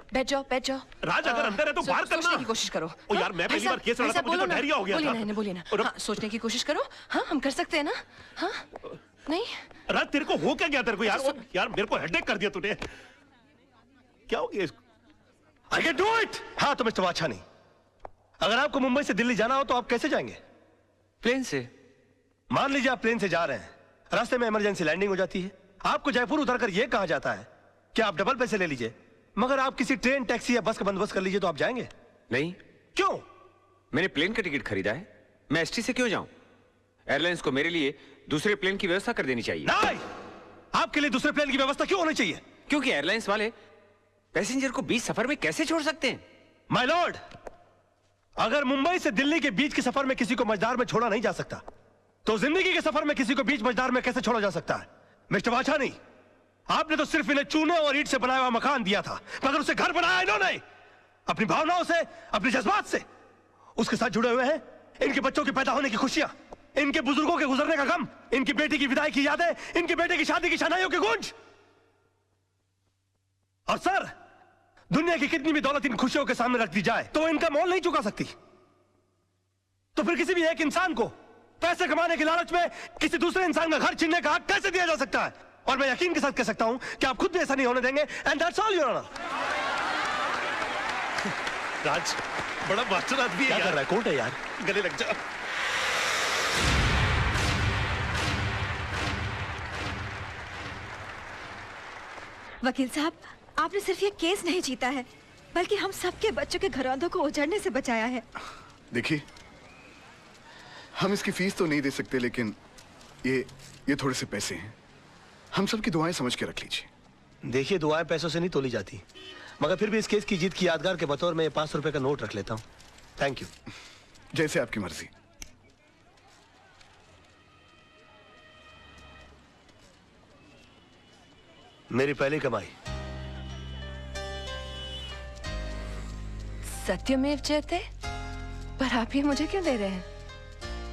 बैठ जाओ बैठ जाओ। राज अगर अंदर है तो बाहर करना। सोचने की कोशिश करो। ओ यार मैं पहली बार केस लड़ा था, मुझे तो डायरिया हो गया था। बोलिए ना। हाँ, सोचने की कोशिश करो। हाँ हम कर सकते हैं ना। हाँ नहीं राज तेरे को हो क्या गया तेरे को यार? यार मेरे को हेडेक कर दिया तूने। क्या हो गया इसको? I can do it! हाँ तो मिस्टर वाछानी, अगर आपको मुंबई से दिल्ली जाना हो तो आप कैसे जाएंगे? प्लेन से। मान लीजिए आप प्लेन से जा रहे हैं, रास्ते में इमरजेंसी लैंडिंग हो जाती है, आपको जयपुर उतरकर यह कहा जाता है कि आप डबल पैसे ले लीजिए, मगर आप किसी ट्रेन, टैक्सी या बस का बंदोबस्त कर लीजिए, तो आप जाएंगे? नहीं। क्यों? मैंने प्लेन का टिकट खरीदा है, मैं एसटी से क्यों जाऊं? एयरलाइंस को मेरे लिए दूसरे प्लेन की व्यवस्था कर देनी चाहिए। नहीं, आपके लिए दूसरे प्लेन की व्यवस्था क्यों होनी चाहिए? क्योंकि एयरलाइंस वाले पैसेंजर को बीच सफर में कैसे छोड़ सकते हैं? माय लॉर्ड, अगर मुंबई से दिल्ली के बीच के सफर में किसी को मझदार में छोड़ा नहीं जा सकता, तो जिंदगी के सफर में किसी को बीच मझदार में कैसे छोड़ा जा सकता है? मिस्टर वाछानी, आपने तो सिर्फ इन्हें चूने और ईंट से बनाया हुआ मकान दिया था, मगर उसे घर बनाया इन्होंने अपनी भावनाओं से, अपने जज्बात से। उसके साथ जुड़े हुए हैं इनके बच्चों के पैदा होने की खुशियां, इनके बुजुर्गों के गुजरने का गम, इनकी बेटी की विदाई की यादें, इनके बेटे की शादी की शनाइयों की गूंज। और सर, दुनिया की कितनी भी दौलत इन खुशियों के सामने रख दी जाए तो इनका मोल नहीं चुका सकती। तो फिर किसी भी एक इंसान को पैसे कमाने की लालच में किसी दूसरे इंसान का घर छीनने का हक कैसे दिया जा सकता है? और मैं यकीन के साथ कह सकता हूं कि आप खुद भी ऐसा नहीं होने देंगे। And that's all your honour. Raj बड़ा मास्टर आदमी है। क्या कर रहा है? कोर्ट है यार, गले लग जा। वकील साहब, आपने सिर्फ ये केस नहीं जीता है, बल्कि हम सबके बच्चों के घरौंदों को उजड़ने से बचाया है। देखिए, हम इसकी फीस तो नहीं दे सकते, लेकिन ये थोड़े से पैसे हैं, हम सबकी दुआएं समझ के रख लीजिए। देखिए, दुआएं पैसों से नहीं तोली जाती, मगर फिर भी इस केस की जीत की यादगार के बतौर में 500 रुपए का नोट रख लेता हूँ। Thank you. जैसे आपकी मर्जी। मेरी पहली कमाई। सत्यमेव जयते। पर आप ये मुझे क्यों दे रहे हैं?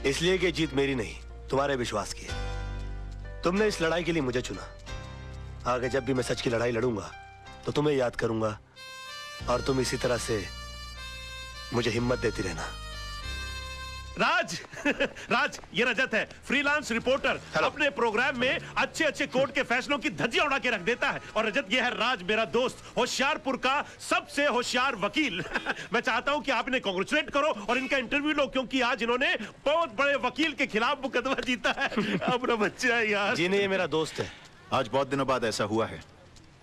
इसलिए कि जीत मेरी नहीं, तुम्हारे विश्वास की है। तुमने इस लड़ाई के लिए मुझे चुना। आगे जब भी मैं सच की लड़ाई लड़ूंगा तो तुम्हें याद करूंगा, और तुम इसी तरह से मुझे हिम्मत देती रहना। राज राज, ये रजत है, फ्रीलांस रिपोर्टर। अपने प्रोग्राम में अच्छे अच्छे कोर्ट के फैसलों की धज्जियां उड़ा के रख देता है। और रजत, ये है राज, मेरा दोस्त, होशियारपुर का सबसे होशियार वकील। मैं चाहता हूं कि आप इन्हें कांग्रेचुलेट करो और इनका इंटरव्यू लो, क्योंकि आज इन्होंने बहुत बड़े वकील के खिलाफ मुकदमा जीता है। अपना बच्चा है यार। जी नहीं, ये मेरा दोस्त है। आज बहुत दिनों बाद ऐसा हुआ है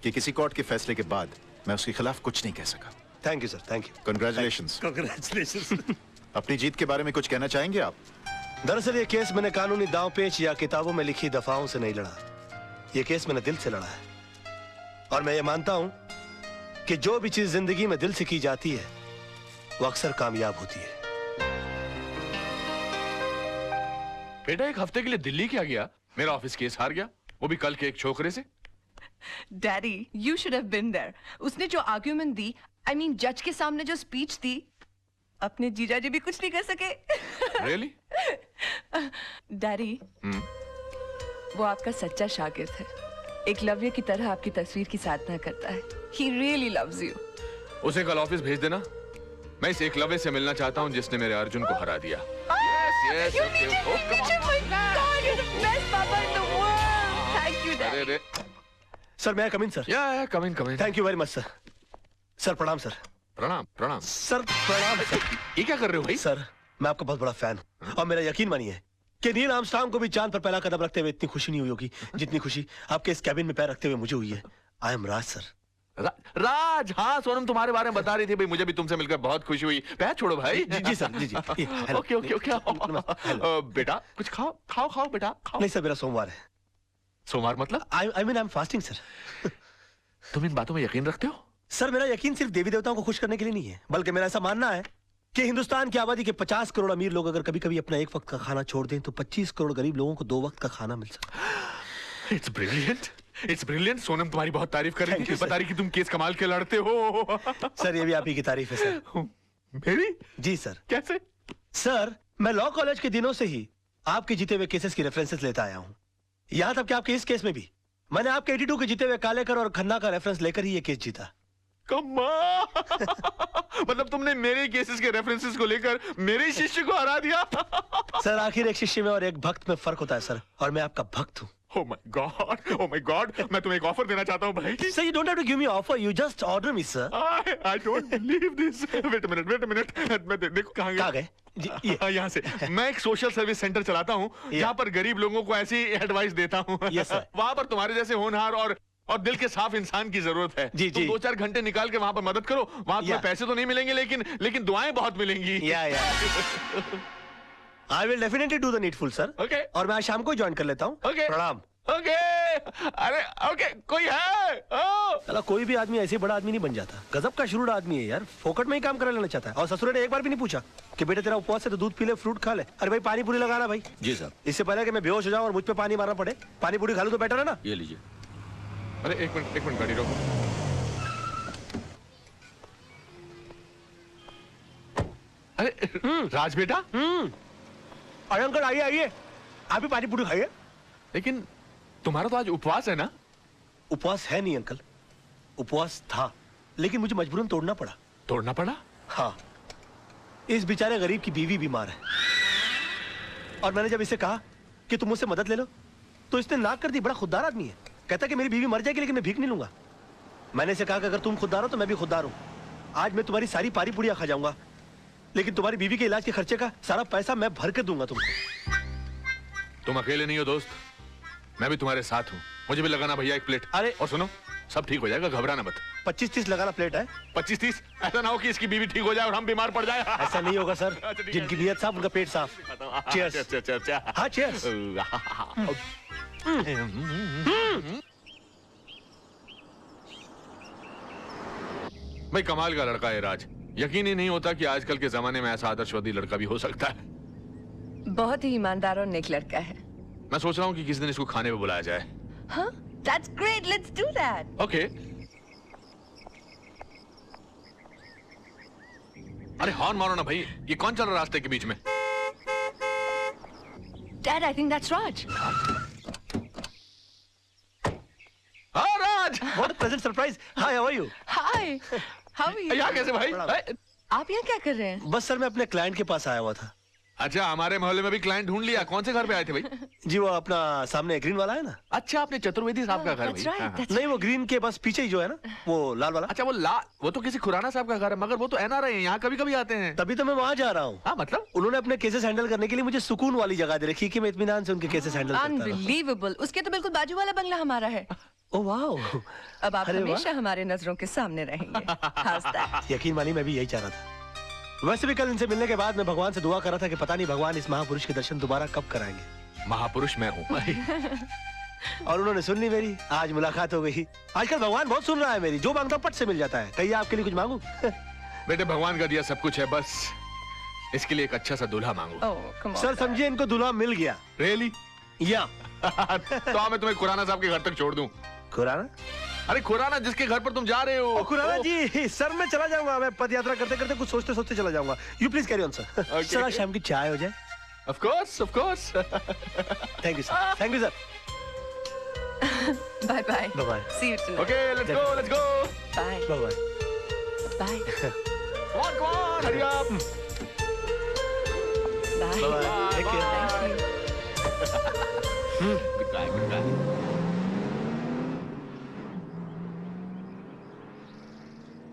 कि किसी कोर्ट के फैसले के बाद मैं उसके खिलाफ कुछ नहीं कह सका। Thank you sir, thank you. Congratulations. Congratulation. अपनी जीत के बारे में कुछ कहना चाहेंगे आप? दरअसल ये केस मैंने कानूनी दांव पेच या किताबों में लिखी दफाओं से नहीं लड़ा। ये केस मैंने दिल से लड़ा है, और मैं ये मानता हूं कि जो भी चीज जिंदगी में दिल से की जाती है वो अक्सर कामयाब होती है। बेटा, एक हफ्ते के लिए दिल्ली क्या गया? मेरा ऑफिस केस हार गया, वो भी कल के एक छोकरे से। Daddy, you should have been there. उसने जो आर्ग्यूमेंट दी, I mean, जज के सामने जो स्पीच दी, अपने जीजा जी भी कुछ नहीं कर सके। Really? डैडी, वो आपका सच्चा शागिर्द है। एकलव्य की तरह आपकी तस्वीर की साधना करता है। He really loves you. उसे कल ऑफिस भेज देना। मैं इस एकलव्य से मिलना चाहता हूँ जिसने मेरे अर्जुन को हरा दिया। Yes, You okay, need it, oh, come on. my God, you're the best papa in the world. Thank you, अरे Daddy. सर, मैं कम इन सर? या come in. Thank you very much sir. Sir प्रणाम sir. प्रणाम प्रणाम। Sir प्रणाम sir. ये क्या कर रहे हो भाई? सर, मैं आपका बहुत बड़ा फैन हूं, और मेरा यकीन मानिए कि नील आर्मस्ट्रांग को भी चांद पर पहला कदम रखते हुए इतनी खुशी नहीं हुई होगी जितनी खुशी आपके इस कैबिन में पैर रखते हुए मुझे हुई है। I am Raj sir. राज, हाँ सोनम तुम्हारे बारे में बता रही थी भाई, मुझे भी तुमसे मिलकर बहुत खुशी हुई। पैर छोड़ो भाई। जी सर, जी। Okay okay okay. बेटा कुछ खाओ बेटा, खाओ। नहीं सर, मेरा सोमवार है। सोमवार मतलब? I mean I am fasting sir. तुम इन बातों में यकीन रखते हो? सर, मेरा यकीन सिर्फ देवी देवताओं को खुश करने के लिए नहीं है, बल्कि मेरा ऐसा मानना है कि हिंदुस्तान की आबादी के 50 करोड़ अमीर लोग अगर कभी कभी अपना एक वक्त का खाना छोड़ दें तो 25 करोड़ गरीब लोगों को 2 वक्त का खाना मिल सकता। It's brilliant. सोनम तुम्हारी बहुत तारीफ कर रही थी, बता रही कि तुम केस कमाल के लड़ते हो। सर, ये भी आप ही की तारीफ है सर। मेरी? जी सर। कैसे? सर, मैं लॉ कॉलेज के दिनों से ही आपके जीते हुए केसेस की रेफरेंसेस लेता आया हूं। यहां तक कि आपके इस केस में भी मैंने आपके 82 के जीते हुए कालेकर और खन्ना का रेफरेंस लेकर ही ये केस जीता। कमाल। मतलब तुमने मेरे केसेस के रेफरेंसेस को लेकर मेरे शिष्य को हरा दिया। सर आखिर एक शिष्य में और एक भक्त में फर्क होता है सर, और मैं आपका भक्त हूँ। Oh my God, मैं तुम्हें एक ऑफर देना चाहता हूँ भाई। Sir, you don't have to give me offer. You just order me, sir. I don't believe this. Wait a minute. मैं देखो कहाँ कहाँ गए? यहाँ से। मैं एक सोशल सर्विस सेंटर चलाता हूँ जहाँ पर गरीब लोगों को ऐसी एडवाइस देता हूँ। Yes, sir. वहाँ पर तुम्हारे जैसे होनहार और दिल के साफ इंसान की जरूरत है। जी, तुम जी। 2-4 घंटे निकाल के वहाँ पर मदद करो। वहाँ तुम्हें पैसे तो नहीं मिलेंगे लेकिन दुआएं बहुत मिलेंगी। I will definitely do the needful, sir. Okay. और मैं आज शाम को ज्वाइन कर लेता हूँ। Okay. प्रणाम। ओके। अरे ओके, कोई है? चला कोई भी आदमी ऐसे बड़ा आदमी नहीं बन जाता। गजब का शुरू आदमी है यार, फोकट में ही काम करा लेना चाहता है। और ससुर ने एक बार भी नहीं पूछा कि बेटा तेरा उपवास है तो दूध पी ले, फ्रूट खा ले। अरे भाई पानी पूरी लगाना भाई। जी साहब। इससे पहले कि मैं बेहोश हो जाऊं और मुझ पे पानी मारना पड़े, पानी पूरी खा लूं तो बेटर है ना। ये लीजिए। अरे एक मिनट गाड़ी रोको। अरे राज बेटा। अरे अंकल आइए, आप भी पानी पूरी खाइए। लेकिन तुम्हारा तो आज उपवास है ना? उपवास है नहीं अंकल, उपवास था, लेकिन मुझे मजबूरन तोड़ना पड़ा। तोड़ना पड़ा? हाँ, इस बेचारे गरीब की बीवी बीमार है, और मैंने जब इसे कहा कि तुम मुझसे मदद ले लो तो इसने नाक कर दी। बड़ा खुददार आदमी है, कहता कि मेरी बीवी मर जाएगी लेकिन मैं भीख नहीं लूंगा। मैंने इसे कहा कि अगर तुम खुददार हो तो मैं भी खुददार हूं। आज मैं तुम्हारी सारी पारी पुड़िया खा जाऊंगा, लेकिन तुम्हारी बीवी के इलाज के खर्चे का सारा पैसा मैं भर के दूंगा तुमको। तुम अकेले नहीं हो दोस्त, मैं भी तुम्हारे साथ हूँ। मुझे भी लगाना भैया एक प्लेट। अरे और सुनो, सब ठीक हो जाएगा, घबराना मत। 25-30 लगाना प्लेट है। 25-30? ऐसा ना हो कि इसकी बीवी ठीक हो जाए और हम बीमार पड़ जाए। ऐसा नहीं होगा सर, अच्छा, ठीक है। जिनकी नीयत साफ उनका पेट साफ। Cheers। अच्छा। हाँ cheers। भाई कमाल का लड़का है राज। यकीन ही नहीं होता कि आजकल के जमाने में ऐसा आदर्शवादी लड़का भी हो सकता है। बहुत ही ईमानदार और नेक लड़का है। मैं सोच रहा हूँ कि किसी दिन इसको खाने पे बुलाया जाए। हाँ, that's great, let's do that. Okay. अरे हॉर्न मारो ना भाई, ये कौन चल रहा है रास्ते के बीच में? Dad, I think that's Raj. हाँ राज। What a pleasant surprise. Hi, how are you? Hi, how are you? यहाँ कैसे भाई? आप यहाँ क्या कर रहे हैं? बस सर मैं अपने क्लाइंट के पास आया हुआ था। अच्छा, हमारे मोहल्ले में भी क्लाइंट ढूंढ लिया। कौन से घर पे आए थे भाई? जी वो अपना सामने ग्रीन वाला है ना। अच्छा, आपने चतुर्वेदी साहब का घर That's भाई? right, हाँ, हाँ। that's नहीं वो ग्रीन के बस पीछे ही जो है ना, वो लाल वाला। अच्छा वो तो किसी खुराना साहब का घर है, मगर वो तो एनआरआई है, यहाँ कभी कभी आते हैं। तभी तो मैं वहाँ जा रहा हूँ। हाँ मतलब? उन्होंने अपने केसेस हैंडल करने के लिए मुझे सुकून वाली जगह दे रखी कि मैं इत्मीनान से उनके केसेस हैंडल करता रहूं। Unbelievable. उसके तो बिल्कुल बाजू वाला बंगला हमारा है। ओह वाह। अब आप अरे वाह। हमेशा हमारे नजरों के सामने रहेंगे। How's that? यकीन मानिए मैं भी यही चाह रहा था। वैसे भी कल इनसे मिलने के बाद मैं भगवान से दुआ कर रहा था कि पता नहीं भगवान इस महापुरुष के दर्शन दोबारा कब कराएंगे। महापुरुष मैं हूँ। और उन्होंने सुन ली मेरी, आज मुलाकात हो गई। आजकल भगवान बहुत सुन रहा है मेरी, जो मांगता हूं पट से मिल जाता है। कहिए आपके लिए कुछ मांगू? बेटे भगवान का दिया सब कुछ है, बस इसके लिए एक अच्छा सा दूल्हा मांगो। Oh, come on. सर समझिए इनको दूल्हा मिल गया। रियली? या तो मैं तुम्हें खुराना साहब के घर तक छोड़ दूं। खुराना? अरे खुराना जिसके घर पर तुम जा रहे हो। खुराना जी, सर मैं चला जाऊंगा। मैं पद यात्रा करते करते कुछ सोचते सोचते चला जाऊंगा। You please carry on sir. Sir आज शाम की चाय हो जाए। Of course of course. Thank you sir. Thank you sir. Bye bye. Bye bye. See you tonight. Okay let's go let's go. Bye. Bye bye. Bye. Come on hurry up. Bye. Bye bye. Take care. Thank you. Goodbye good bye.